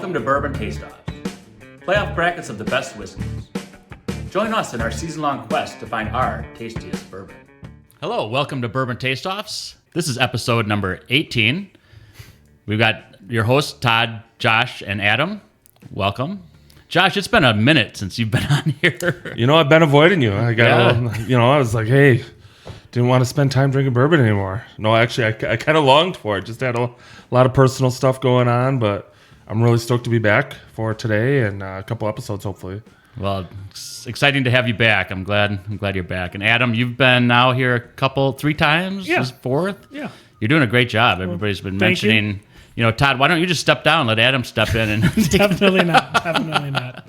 Welcome to Bourbon Taste-Offs, playoff brackets of the best whiskeys. Join us in our season-long quest to find our tastiest bourbon. Hello, welcome to Bourbon Taste-Offs. This is episode number 18. We've got your hosts, Todd, Josh, and Adam. Welcome. Josh, it's been a minute since you've been on here. You know, I've been avoiding you. I was like, hey, didn't want to spend time drinking bourbon anymore. No, actually, I kind of longed for it. Just had a lot of personal stuff going on, but I'm really stoked to be back for today and a couple episodes, hopefully. Well, it's exciting to have you back. I'm glad you're back. And Adam, you've been now here three times? Yeah. This is fourth? Yeah. You're doing a great job. Everybody's been mentioning, Todd, why don't you just step down, let Adam step in? And Definitely not.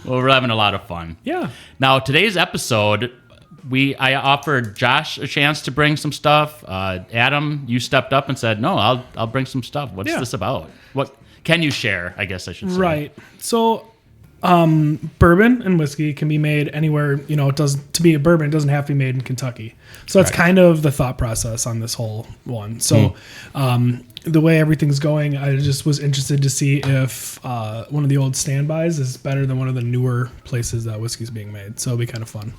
Well, we're having a lot of fun. Yeah. Now, today's episode, I offered Josh a chance to bring some stuff. Adam, you stepped up and said, no, I'll bring some stuff. What's this about? What can you share, I guess I should say. Right. So, bourbon and whiskey can be made anywhere, to be a bourbon, it doesn't have to be made in Kentucky. So that's kind of the thought process on this whole one. So, the way everything's going, I just was interested to see if one of the old standbys is better than one of the newer places that whiskey's being made. So it'll be kind of fun.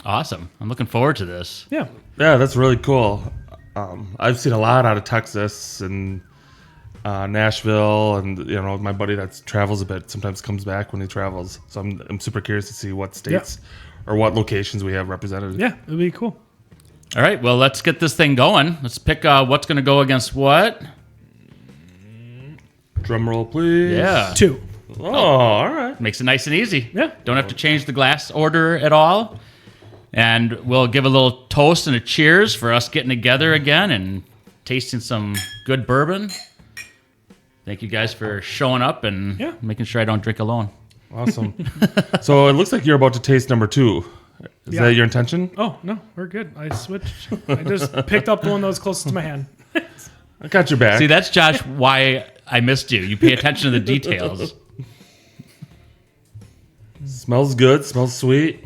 Awesome. I'm looking forward to this. Yeah. Yeah, that's really cool. I've seen a lot out of Texas and Nashville, and my buddy that travels a bit sometimes comes back when he travels. So I'm super curious to see what states or what locations we have represented. Yeah, it'll be cool. All right, well, let's get this thing going. Let's pick what's going to go against what. Drum roll, please. Yeah. 2. Oh, all right. Makes it nice and easy. Yeah. Don't have to change the glass order at all. And we'll give a little toast and a cheers for us getting together again and tasting some good bourbon. Thank you guys for showing up and making sure I don't drink alone. Awesome. So it looks like you're about to taste number 2. Is that your intention? Oh, no, we're good. I switched. I just picked up the one that was closest to my hand. I got your back. See, that's, Josh, why I missed you. You pay attention to the details. Smells good. Smells sweet.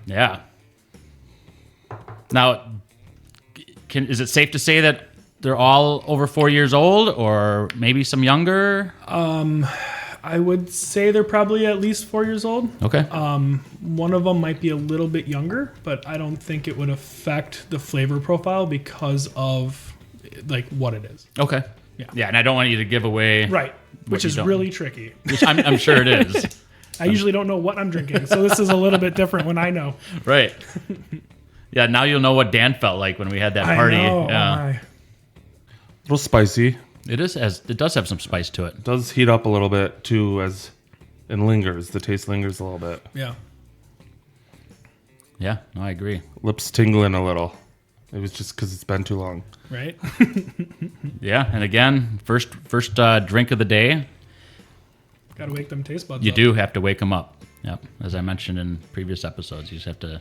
Yeah. Now, is it safe to say that they're all over 4 years old or maybe some younger? I would say they're probably at least 4 years old. Okay. One of them might be a little bit younger, but I don't think it would affect the flavor profile because of what it is. Okay. Yeah, and I don't want you to give away... Right, which is really tricky. Which I'm sure it is. I usually don't know what I'm drinking, so this is a little bit different when I know. Right. Yeah, now you'll know what Dan felt like when we had that party. I know. Yeah. Oh my. A little spicy. It does have some spice to it. It does heat up a little bit too, as and lingers. The taste lingers a little bit. Yeah. Yeah, no, I agree. Lips tingling a little. It was just because it's been too long. Right. Yeah, and again, first drink of the day. Got to wake them taste buds You up. do have to wake them up. Yep, as I mentioned in previous episodes, you just have to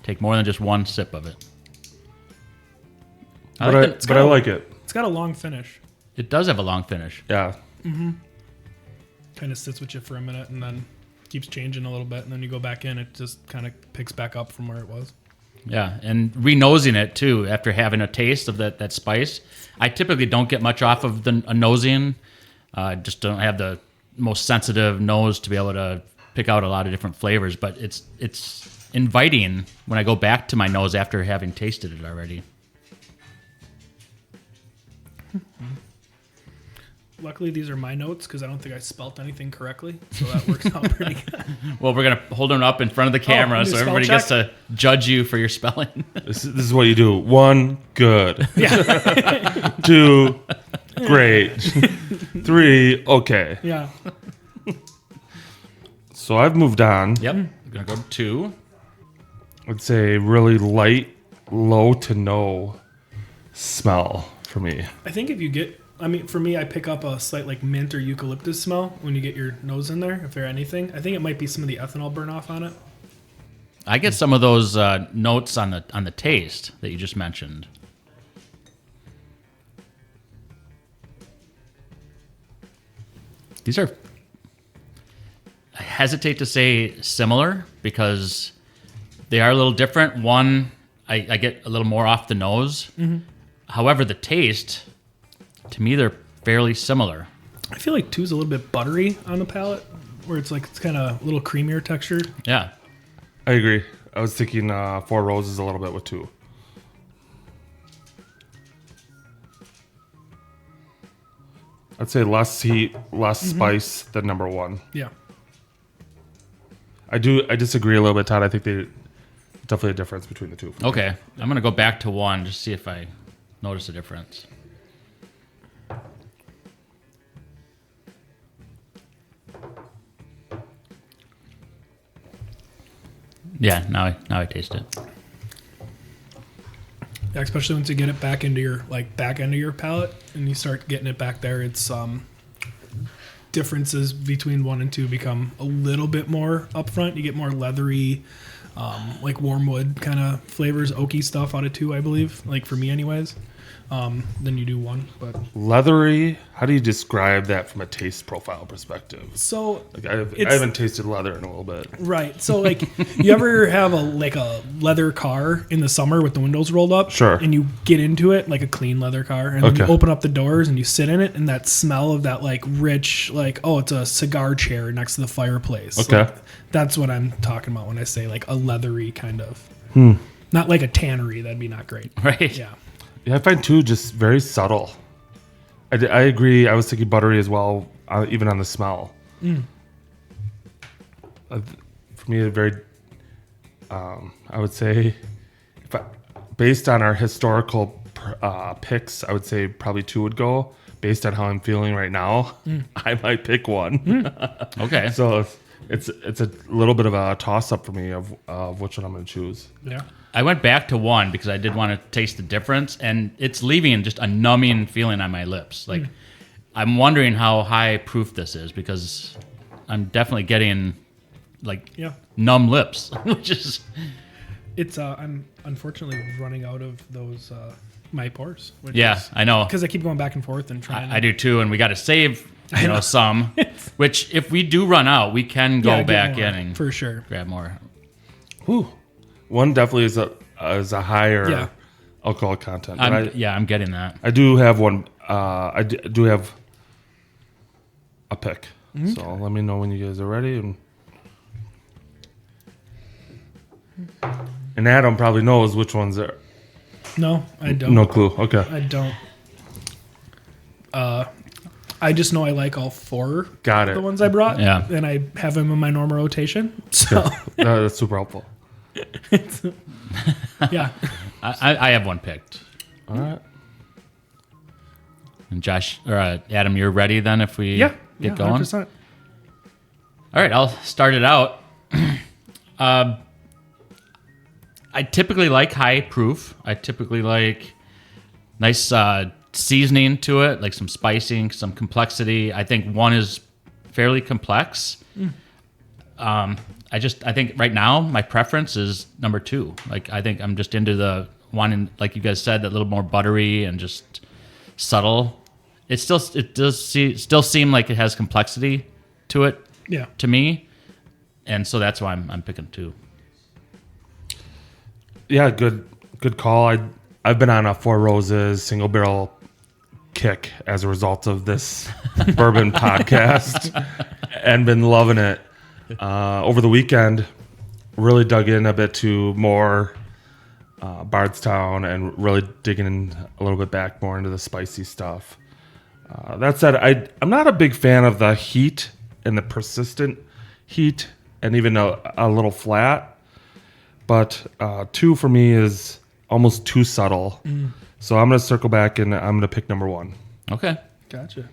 take more than just one sip of it. I like it. It's got a long finish. It does have a long finish. Yeah. Mm-hmm. Kind of sits with you for a minute and then keeps changing a little bit, and then you go back in, it just kind of picks back up from where it was. Yeah, and re-nosing it too after having a taste of that spice. I typically don't get much off of a nosing. Just don't have the most sensitive nose to be able to pick out a lot of different flavors, but it's inviting when I go back to my nose after having tasted it already. Luckily, these are my notes because I don't think I spelt anything correctly, so that works out pretty good. Well, we're going to hold them up in front of the camera so everybody gets to judge you for your spelling. This is what you do. 1, good. Yeah. 2, great. 3, okay. Yeah. So I've moved on. Yep. We're going to go to 2. I'd say really light, low to no smell for me. I think if you get... for me, I pick up a slight mint or eucalyptus smell when you get your nose in there, if there's anything. I think it might be some of the ethanol burn off on it. I get some of those notes on the taste that you just mentioned. These are, I hesitate to say similar because they are a little different. One, I get a little more off the nose. Mm-hmm. However, the taste... To me, they're fairly similar. I feel like 2 is a little bit buttery on the palate, where it's kind of a little creamier texture. Yeah. I agree. I was thinking Four Roses a little bit with 2. I'd say less heat, less spice than number 1. Yeah. I disagree a little bit, Todd. I think they definitely a difference between the 2. Okay. I'm going to go back to 1 just to see if I notice a difference. Yeah, now I taste it. Yeah, especially once you get it back into your back end of your palate and you start getting it back there, it's differences between 1 and 2 become a little bit more upfront. You get more leathery, like warm wood kind of flavors, oaky stuff out of 2, I believe. Like for me, anyways. Than you do 1, but leathery. How do you describe that from a taste profile perspective? So like I haven't tasted leather in a little bit. Right. So like, you ever have a leather car in the summer with the windows rolled up? Sure. And you get into it like a clean leather car, and then you open up the doors and you sit in it, and that smell of that rich it's a cigar chair next to the fireplace. Okay. That's what I'm talking about when I say a leathery kind of. Not like a tannery. That'd be not great. Right. Yeah. Yeah, I find 2 just very subtle. I agree. I was thinking buttery as well, even on the smell. For me, a very, I would say, based on our historical picks, I would say probably 2 would go. Based on how I'm feeling right now, I might pick 1. Okay. So it's a little bit of a toss up for me of which one I'm going to choose. Yeah. I went back to 1 because I did want to taste the difference, and it's leaving just a numbing feeling on my lips. I'm wondering how high proof this is because I'm definitely getting numb lips, which is. It's I'm unfortunately running out of those my pours. I know because I keep going back and forth and trying. I do too, and we got to save some. Which if we do run out, we can go back in and for sure grab more. Whew. 1 definitely is a higher alcohol content. I'm getting that. I do have 1. I do have a pick. So let me know when you guys are ready. And Adam probably knows which ones are. No, I don't. No clue. Okay. I don't. I just know I like all 4. Got it. The ones I brought. Yeah. And I have them in my normal rotation. So That's super helpful. Yeah. I have 1 picked. All right. And Josh or Adam, you're ready then if we get going? 100%. All right, I'll start it out. I typically like high proof. I typically like nice seasoning to it, like some spicing, some complexity. I think 1 is fairly complex. I think right now my preference is number 2. I think I'm just into the one, like you guys said, that little more buttery and just subtle. It does still seem like it has complexity to it. Yeah. To me, and so that's why I'm picking 2. Yeah, good call. I've been on a Four Roses single barrel kick as a result of this bourbon podcast and been loving it. Over the weekend, really dug in a bit to more Bardstown and really digging in a little bit back more into the spicy stuff. That said, I'm not a big fan of the heat and the persistent heat and even a little flat. But 2 for me is almost too subtle. So I'm going to circle back and I'm going to pick number 1. Okay. Gotcha.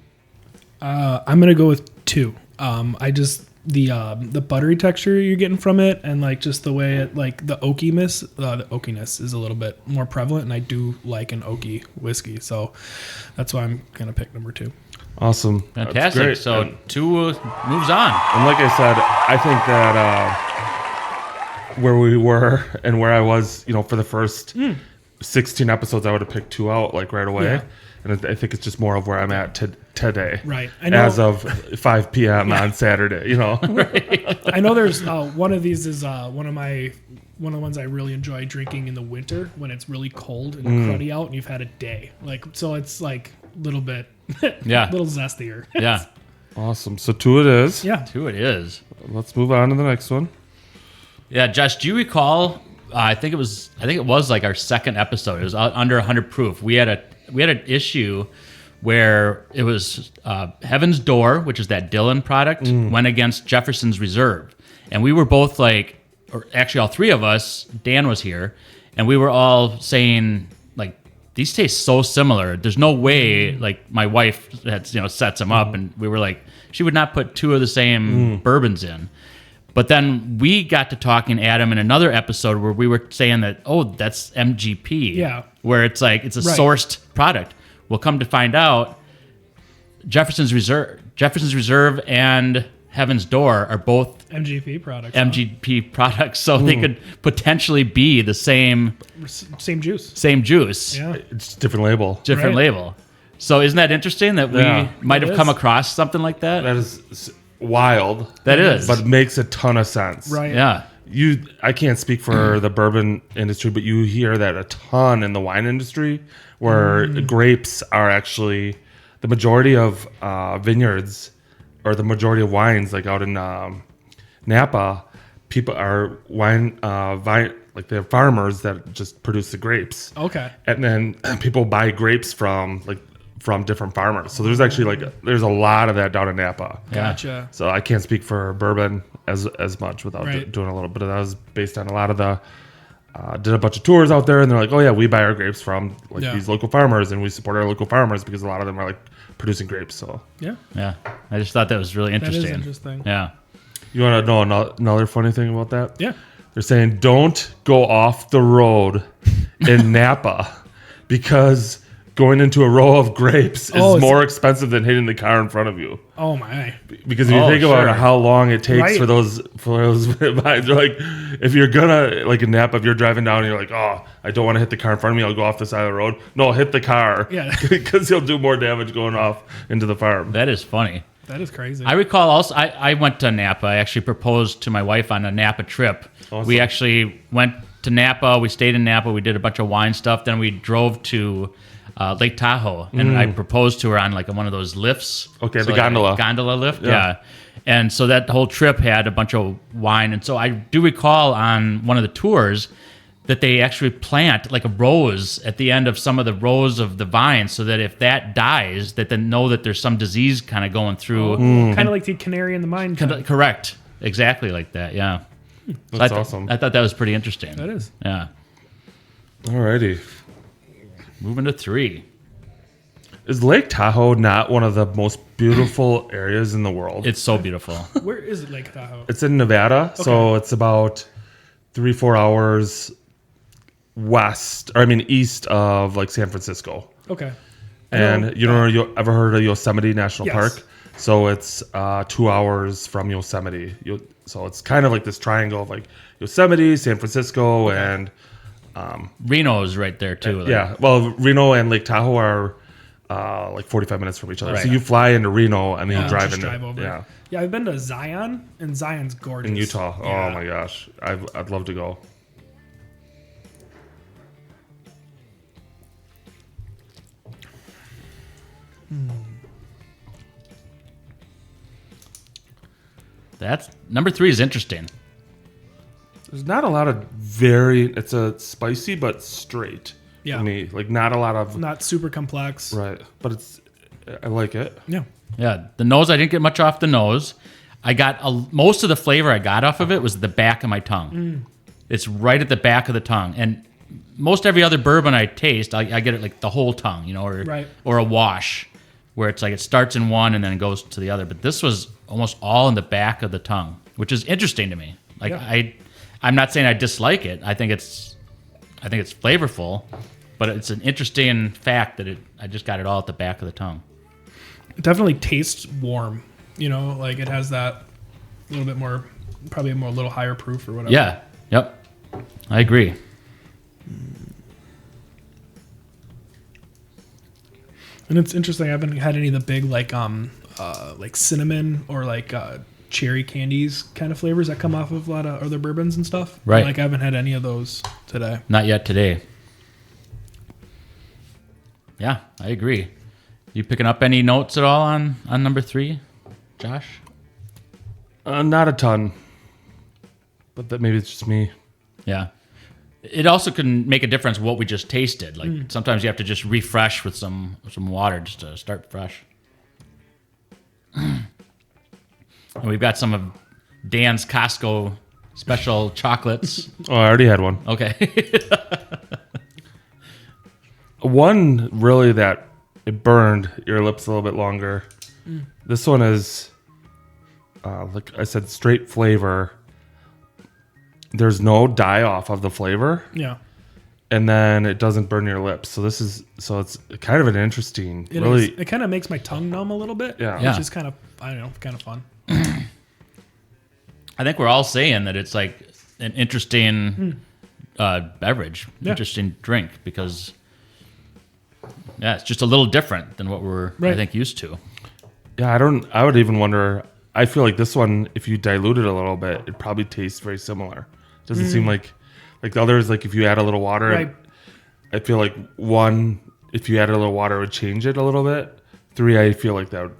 I'm going to go with 2. I just the buttery texture you're getting from it, and just the way it the oakiness is a little bit more prevalent, and I do like an oaky whiskey, so that's why I'm gonna pick number 2. Awesome. Fantastic. So and 2 moves on. And like I said, I think that where we were and where I was, for the first 16 episodes, I would have picked 2 out right away. Yeah. And I think it's just more of where I'm at today. Right. I know, as of 5 p.m. on Saturday, Right. I know there's one of these is one of the ones I really enjoy drinking in the winter when it's really cold and cruddy out and you've had a day. So it's little bit, Yeah. little zestier. Yeah. Awesome. So 2 it is. Yeah. 2 it is. Let's move on to the next one. Yeah, Josh, do you recall? I think it was like our second episode. It was under 100 proof. We had an issue where it was Heaven's Door, which is that Dylan product, went against Jefferson's Reserve, and we were both like, or actually all three of us. Dan was here, and we were all saying like, these taste so similar. There's no way. Like my wife had sets them up, and we were like, she would not put 2 of the same bourbons in. But then we got to talking, Adam, in another episode where we were saying that, oh, that's MGP. Yeah. Where it's like, it's a sourced product. Well, come to find out, Jefferson's Reserve and Heaven's Door are both MGP products. MGP products. So they could potentially be the same juice. Same juice. Yeah. It's different label. Different label. So isn't that interesting that we might have come across something like that? That is wild. That is. But it makes a ton of sense. Right. Yeah. I can't speak for the bourbon industry, but you hear that a ton in the wine industry, where grapes are actually the majority of vineyards, or the majority of wines, like out in Napa, people are like they have farmers that just produce the grapes. Okay. And then people buy grapes from different farmers. So there's actually there's a lot of that down in Napa. Gotcha. So I can't speak for bourbon as much without doing a little bit of that. Was based on a lot of the did a bunch of tours out there, and they're like, oh yeah, we buy our grapes from these local farmers, and we support our local farmers because a lot of them are like producing grapes. So yeah. I just thought that was really interesting. That is interesting. Yeah. You want to know another funny thing about that? Yeah. They're saying don't go off the road in Napa because going into a row of grapes is more expensive than hitting the car in front of you. Oh my! Because if you think about how long it takes for those vines, they're like, if you're gonna like in Napa, if you're driving down and you're like, oh, I don't want to hit the car in front of me, I'll go off the side of the road. No, hit the car. Yeah. Because you'll do more damage going off into the farm. That is funny. That is crazy. I recall also, I went to Napa. I actually proposed to my wife on a Napa trip. Awesome. We actually went to Napa. We stayed in Napa. We did a bunch of wine stuff. Then we drove to Lake Tahoe, and I proposed to her on like one of those lifts. Okay, so the like gondola. Gondola lift, yeah. And so that whole trip had a bunch of wine. And so I do recall on one of the tours that they actually plant like a rose at the end of some of the rows of the vines, so that if that dies, that they know that there's some disease kind of going through. Kind of like the canary in the mine. Correct. Exactly like that, yeah. That's awesome. I thought that was pretty interesting. That is. Yeah. Alrighty. Moving to 3. Is Lake Tahoe not one of the most beautiful areas in the world? It's so beautiful. Where is it, Lake Tahoe? It's in Nevada, so it's about 3-4 hours east of like San Francisco. Okay. And you ever heard of Yosemite National Park? So it's 2 hours from Yosemite. So it's kind of like this triangle of like Yosemite, San Francisco, and Reno's right there too. yeah. Well, Reno and Lake Tahoe are like 45 minutes from each other. Right. So you fly into Reno and then you drive Just into drive over. yeah. Yeah, I've been to Zion, and Zion's gorgeous. In Utah. Yeah. Oh my gosh. I'd love to go. That's number 3 is interesting. There's not a lot of it's a spicy but straight for me. Like not a lot of Not super complex. right, but I like it. Yeah. Yeah, the nose, I didn't get much off the nose. I got most of the flavor I got off of it was the back of my tongue. It's right at the back of the tongue. And most every other bourbon I taste, I get it like the whole tongue, or a wash, where it's like it starts in one and then it goes to the other. But this was almost all in the back of the tongue, which is interesting to me. Like I'm not saying I dislike it. I think it's flavorful, but it's an interesting fact that I just got it all at the back of the tongue. It definitely tastes warm. Like it has that little bit more, probably a little higher proof or whatever. Yeah. Yep. I agree. And it's interesting. I haven't had any of the big like cinnamon or like cherry candies kind of flavors that come off of a lot of other bourbons and stuff. Right. Like I haven't had any of those today. Not yet today. Yeah, I agree. You picking up any notes at all on number 3, Josh? Not a ton, but that maybe it's just me. Yeah. It also can make a difference what we just tasted. Like sometimes you have to just refresh with some water just to start fresh. And we've got some of Dan's Costco special chocolates. Oh, I already had one. Okay. One really that it burned your lips a little bit longer. This one is, like I said, straight flavor. There's no die off of the flavor. Yeah. And then it doesn't burn your lips. So it's kind of an interesting, It kind of makes my tongue numb a little bit. Yeah. Which is kind of, I don't know, kind of fun. I think we're all saying that it's like an interesting beverage, interesting drink, because it's just a little different than what we're, I think, used to. Yeah, I would even wonder, I feel like this one, if you dilute it a little bit, it probably tastes very similar. It doesn't seem like the others, like if you add a little water, Right. I feel like 1, if you add a little water, it would change it a little bit. 3, I feel like that would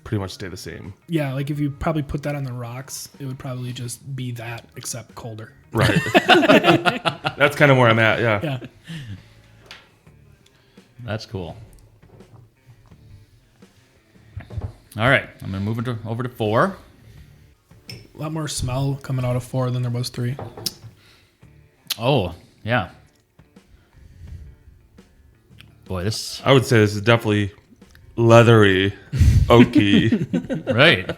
pretty much stay the same. Yeah, like if you probably put that on the rocks, it would probably just be that, except colder. Right. That's kind of where I'm at, yeah. Yeah. That's cool. All right, I'm going to move over to 4. A lot more smell coming out of 4 than there was 3. Oh, yeah. Boy, this... I would say this is definitely leathery, oaky, Right.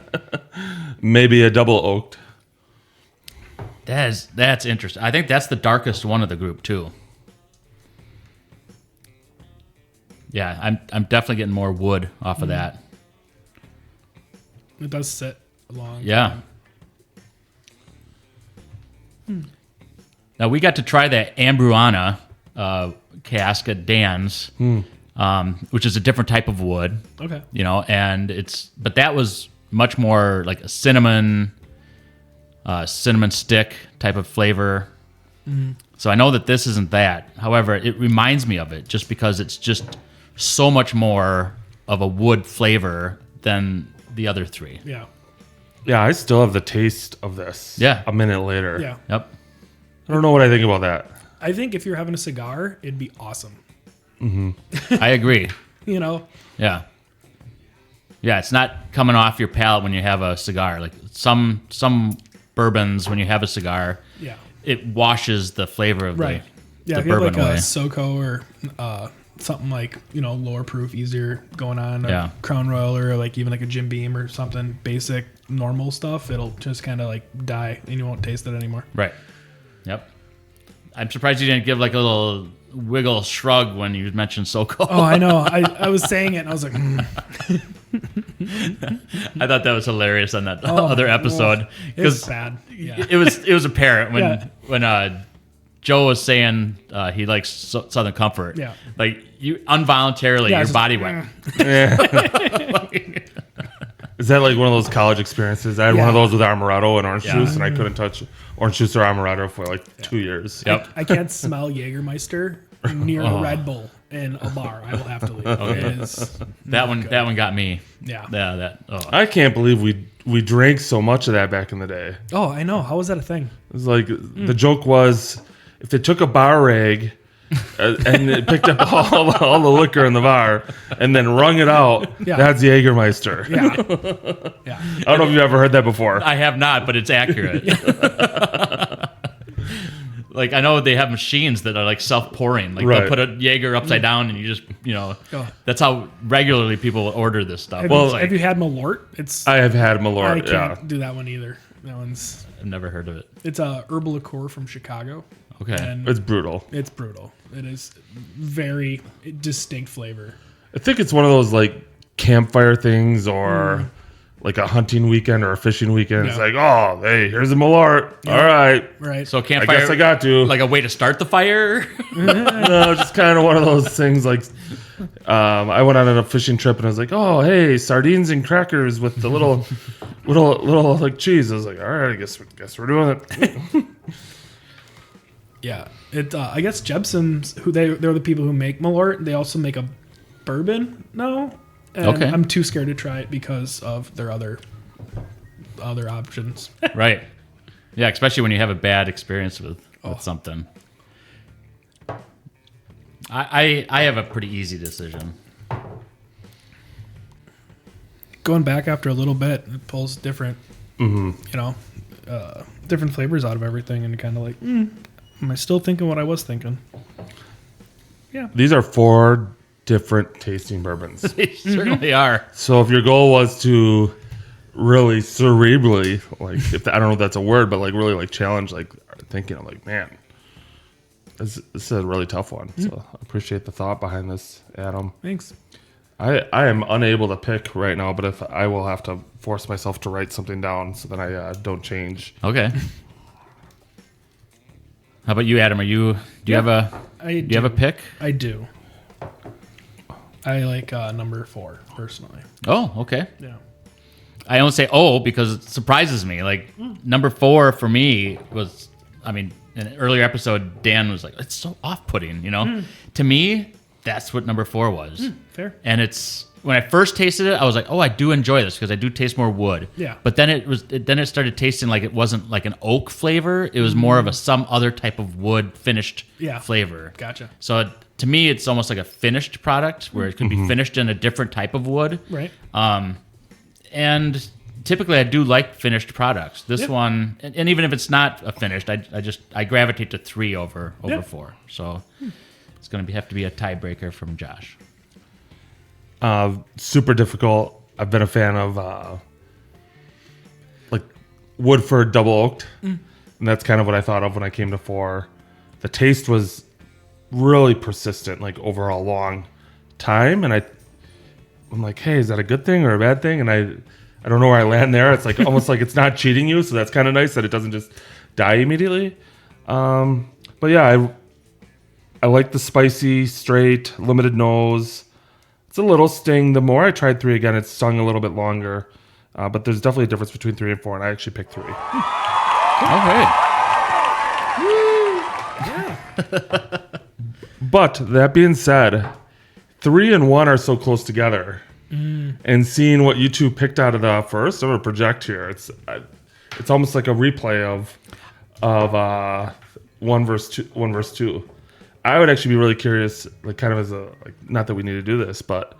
maybe a double oaked. That's interesting. I think that's the darkest one of the group, too. Yeah, I'm definitely getting more wood off of that. It does sit a long Yeah. Now, we got to try the Ambruana cask at Dan's, which is a different type of wood. Okay. You know, but that was much more like a cinnamon stick type of flavor. So I know that this isn't that. However, it reminds me of it just because it's just so much more of a wood flavor than the other 3. Yeah. Yeah, I still have the taste of this. Yeah. A minute later. Yeah. Yep. I don't know what I think about that. I think if you're having a cigar, it'd be awesome. I agree. You know? Yeah. Yeah, it's not coming off your palate when you have a cigar. Like some bourbons, when you have a cigar, Yeah. it washes the flavor of Right. the Yeah, if you have bourbon like away. a SoCo or something like, lower proof, easier going on, a Yeah. Crown Royal or like even like a Jim Beam or something basic, normal stuff, it'll just kind of like die and you won't taste it anymore. Right. Yep. I'm surprised you didn't give like a little wiggle shrug when you mentioned SoCo. Oh, I know. I was saying it and I was like, I thought that was hilarious on that other episode it's bad. Yeah. it was apparent when Yeah. Joe was saying he likes Southern Comfort. Yeah. Like you involuntarily, Yeah, your it's body just, went. Is that like one of those college experiences? I had one of those with Amaretto and orange juice, and I couldn't touch orange juice or Amaretto for like 2 years. Yep. I can't smell Jägermeister near a Red Bull in a bar. I will have to leave. It is That one got me. Yeah. I can't believe we drank so much of that back in the day. Oh, I know. How was that a thing? It was like the joke was if they took a bar rag and it picked up all the liquor in the bar and then wrung it out, that's Jägermeister. Yeah. Yeah. I don't know if you've ever heard that before. I have not, but it's accurate. Like I know they have machines that are like self-pouring. Like they'll put a Jaeger upside down and you just, that's how regularly people order this stuff. Have you had Malort? I have had I Malort, can't do that one either. That one's I've never heard of it. it's a herbal liqueur from Chicago. Okay. And It's brutal. it's brutal. It is very distinct flavor. I think it's one of those like campfire things or like a hunting weekend or a fishing weekend. It's like, oh, hey, here's a Malort. All right. Right. So I campfire, guess I got to. like a way to start the fire. No, just kind of one of those things like I went on a fishing trip and I was like, oh, hey, sardines and crackers with the little like cheese. I was like, all right, I guess we're doing it. Yeah. It I guess Jebsen's they're the people who make Malort. They also make a bourbon, no. And Okay. I'm too scared to try it because of their other options. Right. Yeah, especially when you have a bad experience with something. I have a pretty easy decision. Going back after a little bit, it pulls different, different flavors out of everything, and kind of like, am I still thinking what I was thinking? Yeah. These are 4 different tasting bourbons. They certainly are. So if your goal was to really cerebrally, like, I don't know if that's a word, but like really like challenge, like thinking, I'm like, man, this is a really tough one. So I appreciate the thought behind this, Adam. Thanks. I am unable to pick right now, but if I will have to force myself to write something down so that I don't change. Okay. How about you, Adam? Do you have a pick? I do. I like number 4 personally. Oh, okay. Yeah. I don't say because it surprises me. Like number 4 for me was, in an earlier episode, Dan was like, it's so off-putting, To me, that's what number 4 was. Fair. And it's, when I first tasted it, I was like, I do enjoy this because I do taste more wood. Yeah. But then it started tasting like it wasn't like an oak flavor. It was more of some other type of wood finished flavor. Gotcha. So to me, it's almost like a finished product where it could be finished in a different type of wood. Right. And typically I do like finished products. This one, and even if it's not a finished, I gravitate to 3 over 4. So it's going to have to be a tiebreaker from Josh. Super difficult. I've been a fan of like Woodford double oaked, and that's kind of what I thought of when I came to 4. The taste was really persistent, like over a long time, and I'm like, hey, is that a good thing or a bad thing? And I don't know where I land there. It's like almost like it's not cheating you, so that's kind of nice that it doesn't just die immediately. But yeah, I like the spicy, straight, limited nose. It's a little sting. The more I tried 3 again, it stung a little bit longer. But there's definitely a difference between 3 and 4, and I actually picked 3. Okay. But that being said, 3 and 1 are so close together. And seeing what you two picked out of the first, I'm gonna project here. It's almost like a replay of 1 versus 2. I would actually be really curious, like kind of as a not that we need to do this, but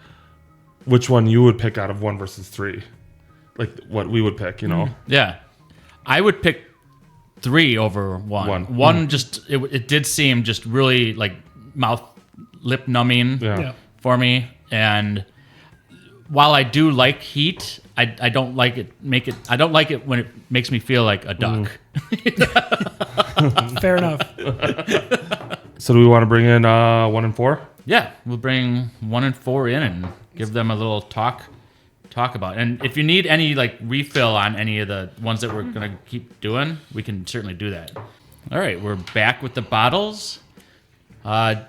which one you would pick out of 1 versus 3, like what we would pick, Yeah, I would pick 3 over 1. 1 just it did seem just really like lip numbing for me, and while I do like heat, I don't like it. I don't like it when it makes me feel like a duck. Fair enough. So do we want to bring in 1 and 4? Yeah, we'll bring 1 and 4 in and give them a little talk about. And if you need any refill on any of the ones that we're gonna keep doing, we can certainly do that. All right, we're back with the bottles. Adam,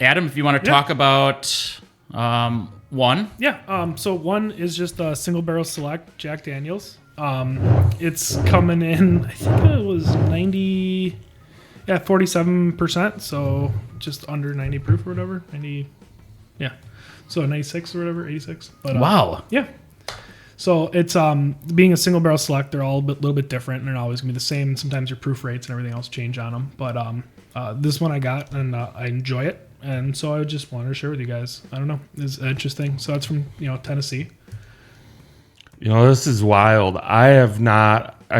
if you want to talk about 1. Yeah. So 1 is just a single barrel select Jack Daniels. It's coming in, I think it was 47%. So just under 90 proof or whatever. 90. Yeah. So 96 or whatever, 86. But, wow. Yeah. So it's being a single barrel select, they're all a little bit different, and they're not always gonna be the same. Sometimes your proof rates and everything else change on them. But this one I got, and I enjoy it. And so I just wanted to share with you guys. I don't know. It's interesting. So that's from, Tennessee. This is wild. I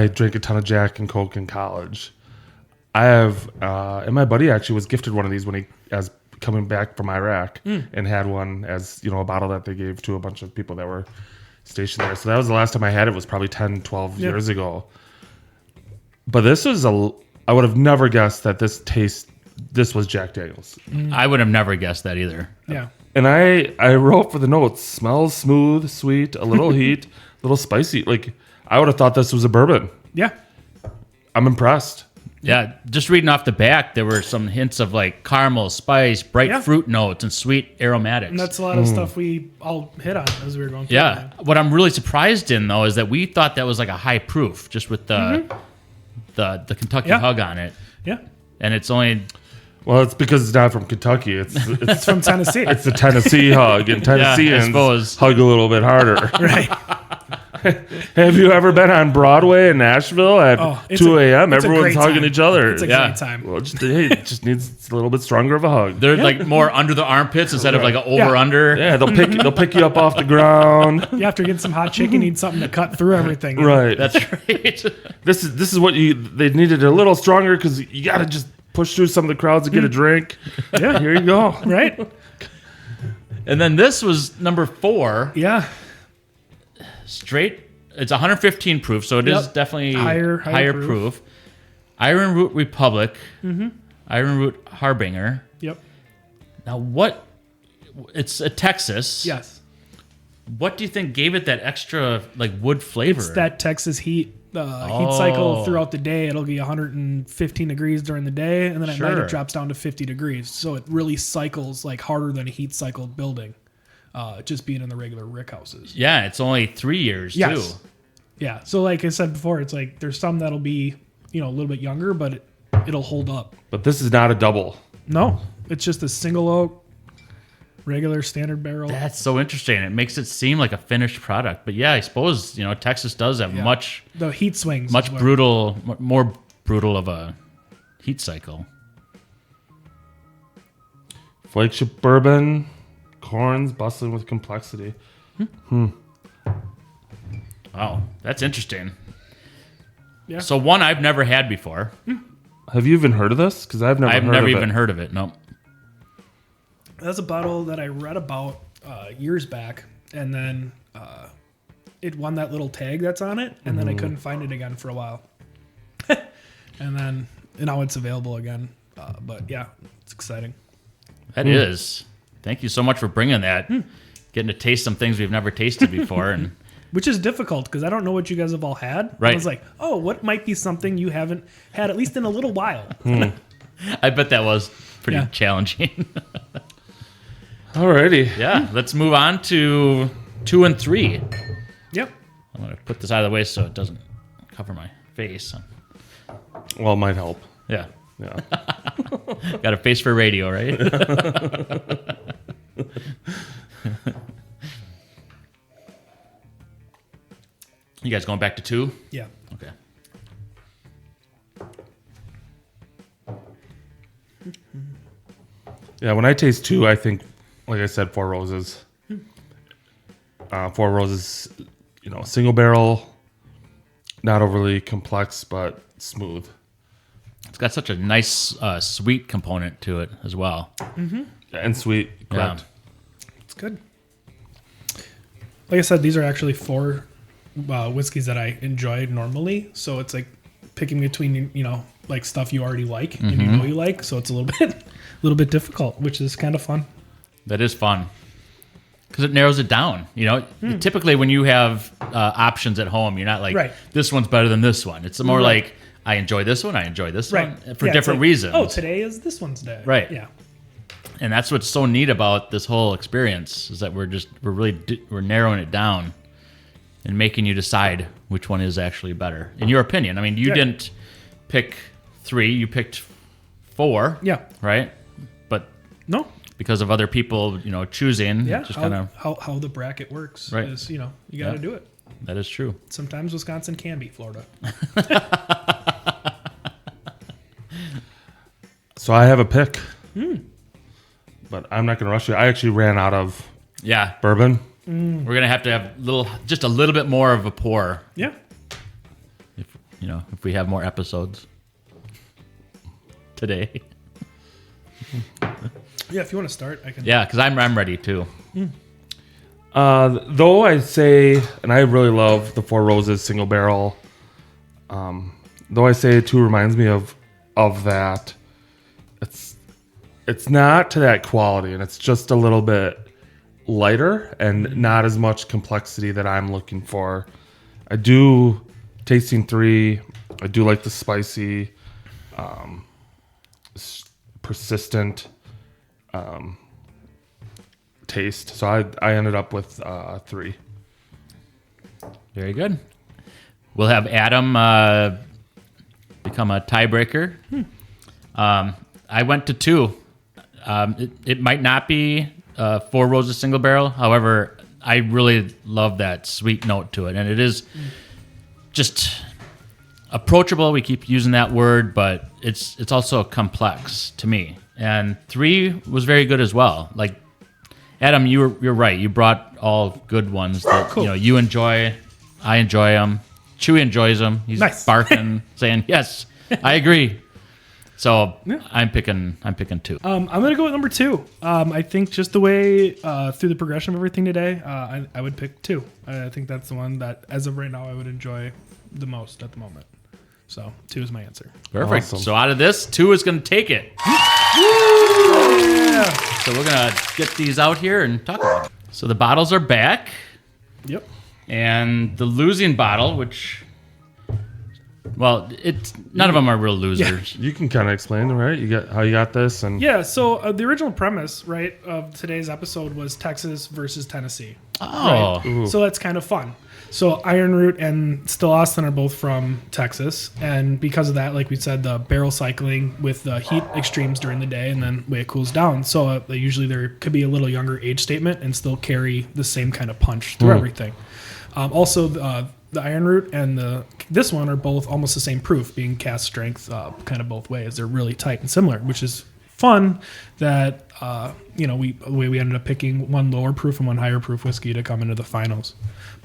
drank a ton of Jack and Coke in college. I have, and my buddy actually was gifted one of these when as coming back from Iraq and had one as, a bottle that they gave to a bunch of people that were stationed there. So that was the last time I had it, was probably 10, 12 years ago. But this was I would have never guessed that this was Jack Daniels. I would have never guessed that either. Yeah. And I wrote for the notes, smells smooth, sweet, a little heat, a little spicy. Like, I would have thought this was a bourbon. Yeah. I'm impressed. Yeah, just reading off the back, there were some hints of caramel, spice, bright fruit notes, and sweet aromatics. And that's a lot of stuff we all hit on as we were going through. Yeah. What I'm really surprised in, though, is that we thought that was like a high proof, just with the Kentucky hug on it. Yeah. And it's only Well, it's because it's not from Kentucky. It's from Tennessee. It's the Tennessee hug, and Tennesseans hug a little bit harder. Right. Have you ever been on Broadway in Nashville at 2 a.m.? Everyone's hugging each other. It's a great time. Well, it just needs a little bit stronger of a hug. They're like more under the armphits instead of like an over-under. Yeah, they'll pick you up off the ground. You have to get some hot chicken, need something to cut through everything. Right. That's right. This is what they needed a little stronger because you got to just push through some of the crowds and get a drink. Yeah. Here you go. Right. And then this was number 4. Yeah. Straight. It's 115 proof, so it is definitely higher proof. Iron Root Republic. Iron Root Harbinger. Yep. Now it's a Texas. Yes. What do you think gave it that extra like wood flavor? It's that Texas heat cycle throughout the day. It'll be 115 degrees during the day, and then at night it drops down to 50 degrees. So it really cycles like harder than a heat cycle building, just being in the regular rick houses. Yeah, it's only 3 years too. Yeah. So like I said before, it's like there's some that'll be a little bit younger, but it'll hold up. But this is not a double. No, it's just a single oak, regular standard barrel. That's so interesting. It makes it seem like a finished product. But yeah, I suppose, Texas does have the heat swings. More brutal of a heat cycle. Flagship bourbon, corns bustling with complexity. Wow, that's interesting. Yeah. So one I've never had before. Have you even heard of this? Because I've never even heard of it. No. That's a bottle that I read about years back, and then it won that little tag that's on it, and then I couldn't find it again for a while. and now it's available again. But yeah, it's exciting. That is. Thank you so much for bringing that. Getting to taste some things we've never tasted before, and which is difficult because I don't know what you guys have all had. Right. I was like, oh, what might be something you haven't had at least in a little while? I bet that was pretty challenging. Alrighty. Yeah, let's move on to 2 and 3. Yep. I'm going to put this out of the way so it doesn't cover my face. Well, it might help. Yeah. Yeah. Got a face for radio, right? You guys going back to 2? Yeah. Okay. Yeah, when I taste 2, I think, like I said, Four Roses. Four Roses, single barrel, not overly complex, but smooth. It's got such a nice sweet component to it as well. Mm-hmm. And sweet, correct. Yeah. It's good. Like I said, these are actually 4 whiskeys that I enjoy normally. So it's like picking between, like stuff you already like and you know you like. So it's a little bit difficult, which is kind of fun. That is fun because it narrows it down. Typically when you have options at home, you're not like, this one's better than this one. It's more like, I enjoy this one, I enjoy this one for different reasons. Oh, today is this one's day. Right. Yeah. And that's what's so neat about this whole experience is that we're narrowing it down and making you decide which one is actually better. In your opinion. I mean, you didn't pick 3, you picked 4. Yeah. Right? But no. Because of other people, choosing. Yeah. Just how the bracket works is, you got to do it. That is true. Sometimes Wisconsin can beat Florida. So I have a pick. But I'm not going to rush you. I actually ran out of bourbon. We're going to have just a little bit more of a pour. Yeah. If we have more episodes today. Yeah, if you want to start, I can. Yeah, because I'm ready too. Though I say, and I really love the Four Roses single barrel. Though I say it too reminds me of that. It's not to that quality, and it's just a little bit lighter and not as much complexity that I'm looking for. I do tasting 3. I do like the spicy, persistent taste. So I ended up with 3. Very good. We'll have Adam become a tiebreaker. I went to 2. It might not be 4 Roses single barrel. However, I really love that sweet note to it. And it is just approachable. We keep using that word, but it's also complex to me. And 3 was very good as well. Like, Adam, you're right. You brought all good ones that you enjoy. I enjoy them. Chewy enjoys them. He's nice. Barking, saying, yes, I agree. So I'm picking 2. I'm gonna go with number 2. I think just the way through the progression of everything today, I would pick 2. I think that's the one that, as of right now, I would enjoy the most at the moment. So 2 is my answer. Perfect. Awesome. So out of this, 2 is going to take it. Yeah. So we're going to get these out here and talk about it. So the bottles are back. Yep. And the losing bottle, which, well, none of them are real losers. You can kind of explain, right? You got how you got this, and Yeah. So the original premise, right, of today's episode was Texas versus Tennessee. Oh. Ooh. So that's kind of fun. So Iron Root and Still Austin are both from Texas, and because of that, like we said, the barrel cycling with the heat extremes during the day and then the way it cools down. So usually there could be a little younger age statement and still carry the same kind of punch through everything. Also, the Iron Root and this one are both almost the same proof, being cast strength kind of both ways. They're really tight and similar, which is fun that we ended up picking one lower proof and one higher proof whiskey to come into the finals.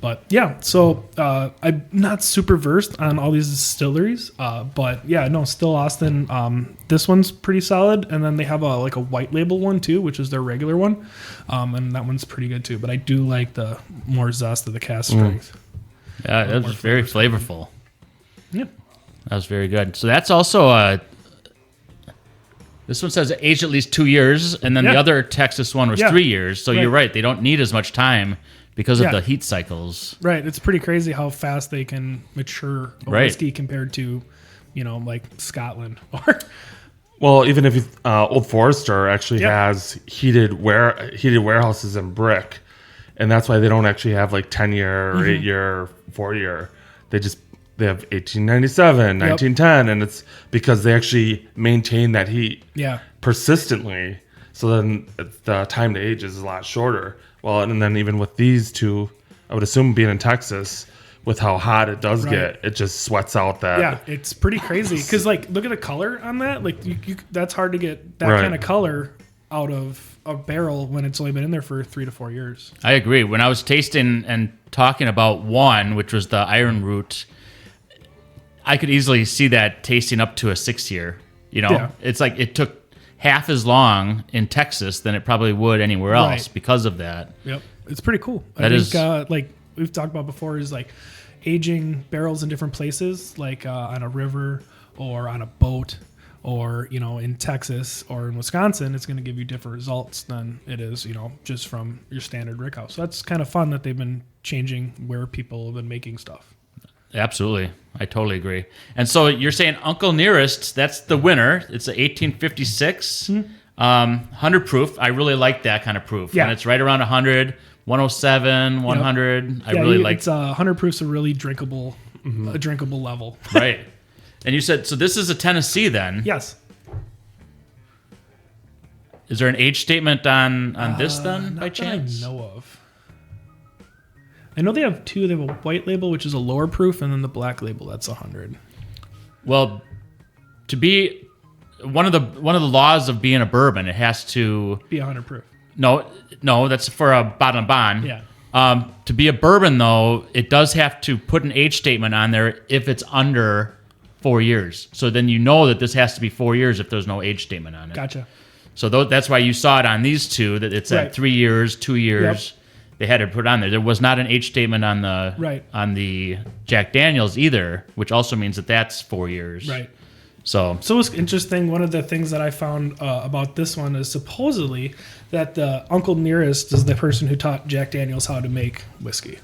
But yeah, so I'm not super versed on all these distilleries, but yeah, no, Still Austin. This one's pretty solid, and then they have a white label one too, which is their regular one, and that one's pretty good too. But I do like the more zest of the cast strength. Yeah, that was very flavorful. Yeah, that was very good. So that's also this one says aged at least 2 years, and then the other Texas one was 3 years. So you're right; they don't need as much time because of the heat cycles. Right. It's pretty crazy how fast they can mature a whiskey compared to, like Scotland or. Well, even if Old Forester actually has heated warehouses in brick, and that's why they don't actually have like 10-year or 8-year, 4-year. They have 1897, 1910, and it's because they actually maintain that heat persistently. So then the time to age is a lot shorter. Well, and then even with these two, I would assume being in Texas, with how hot it does get, it just sweats out that. Yeah, it's pretty crazy because look at the color on that. Like that's hard to get that kind of color out of a barrel when it's only been in there for 3 to 4 years. I agree. When I was tasting and talking about one, which was the Iron Root, I could easily see that tasting up to a 6-year. It's like it took half as long in Texas than it probably would anywhere else because of that. Yep, it's pretty cool. I think like we've talked about before is like aging barrels in different places, like on a river or on a boat, or in Texas or in Wisconsin. It's going to give you different results than it is just from your standard rickhouse. So that's kind of fun that they've been changing where people have been making stuff. Absolutely. I totally agree. And so you're saying Uncle Nearest, that's the winner. It's a 1856, 100 proof. I really like that kind of proof. Yeah. When it's right around 100, 107, 100. I really like. It's 100 proof's a really drinkable, a drinkable level. Right. And you said, so this is a Tennessee then? Yes. Is there an age statement on this then, by Not that chance? I know of. I know they have 2. They have a white label, which is a lower proof, and then the black label, that's 100. Well, to be one of the laws of being a bourbon, it has to be 100 proof. No, that's for a bottom bond. Yeah. To be a bourbon, though, it does have to put an age statement on there if it's under 4 years. So then that this has to be 4 years if there's no age statement on it. Gotcha. So that's why you saw it on these two, that it's at 3 years, 2 years. Yep. They had to put on there. There was not an age statement on the Jack Daniels either, which also means that that's 4 years. Right. So it's interesting. One of the things that I found about this one is supposedly that the Uncle Nearest is the person who taught Jack Daniels how to make whiskey.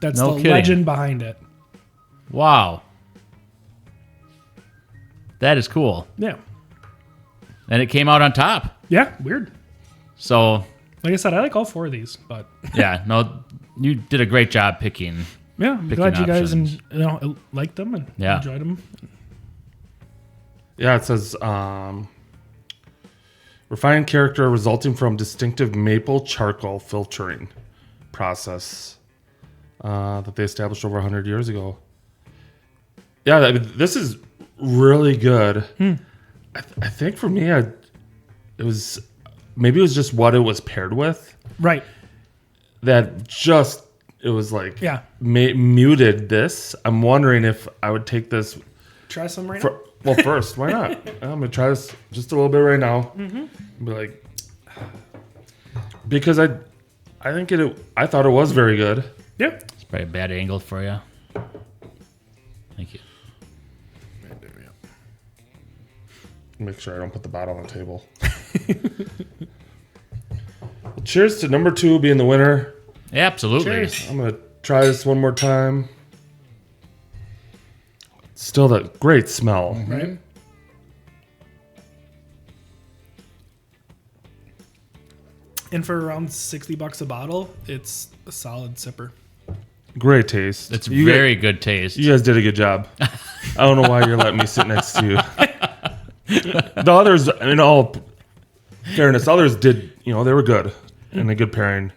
That's the legend behind it. Wow. That is cool. Yeah. And it came out on top. Yeah, weird. So, like I said, I like all 4 of these, but yeah, no, you did a great job picking. Yeah, I'm glad you guys liked them and enjoyed them. Yeah, it says Refined character resulting from distinctive maple charcoal filtering process that they established over 100 years ago. Yeah, I mean, this is really good. I think for me, it was just what it was paired with. Right. It was like Yeah. Muted this. I'm wondering if I would take this. Try some right now. Well, first, why not? I'm gonna try this just a little bit right now. Be like, because I thought it was very good. Yeah. It's probably a bad angle for you. Thank you. Make sure I don't put the bottle on the table. Well, cheers to number 2 being the winner. Yeah, absolutely. Cheers. I'm gonna try this one more time. Still that great smell. Right. And for around $60 a bottle, it's a solid sipper. Great taste. It's very good taste. You guys did a good job. I don't know why you're letting me sit next to you. The others, in all fairness, others did, they were good and a good pairing.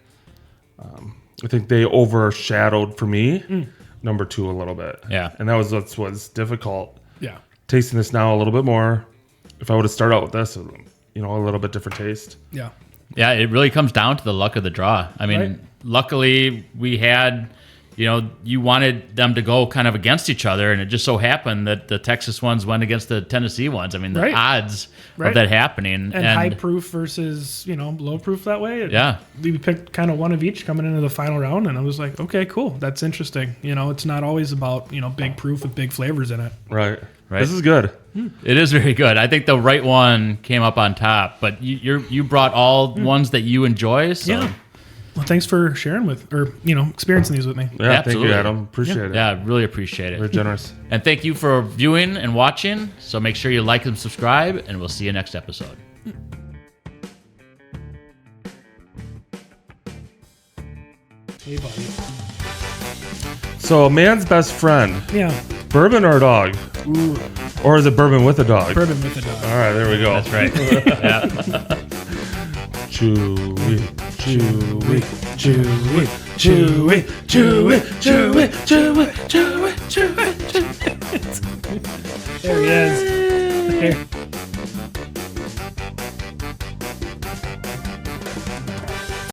I think they overshadowed for me number 2 a little bit. Yeah. And that was difficult. Yeah. Tasting this now a little bit more. If I would have started out with this, a little bit different taste. Yeah. Yeah, it really comes down to the luck of the draw. I mean, Right. Luckily we had, you wanted them to go kind of against each other, and it just so happened that the Texas ones went against the Tennessee ones. I mean, the Right. odds Right. of that happening. And high proof versus, low proof that way. Yeah. We picked kind of one of each coming into the final round, and I was like, okay, cool. That's interesting. It's not always about, big proof with big flavors in it. Right. Right. This is good. It is very good. I think the right one came up on top, but you brought all ones that you enjoy. So. Yeah. Well, thanks for sharing experiencing these with me. Yeah, Absolutely. thank you, Adam. Appreciate it. Yeah, really appreciate Very it. generous. And thank you for viewing and watching. So make sure you like and subscribe, and we'll see you next episode. Hey, buddy. So, a man's best friend, Yeah. bourbon or a dog? Or is it bourbon with a dog? Bourbon with a dog. All right, there we go. That's right. Yeah. Chewy, chewy, chewy, chewy, chewy, chewy, chewy, chewy, chewy, chewy. There he is. There.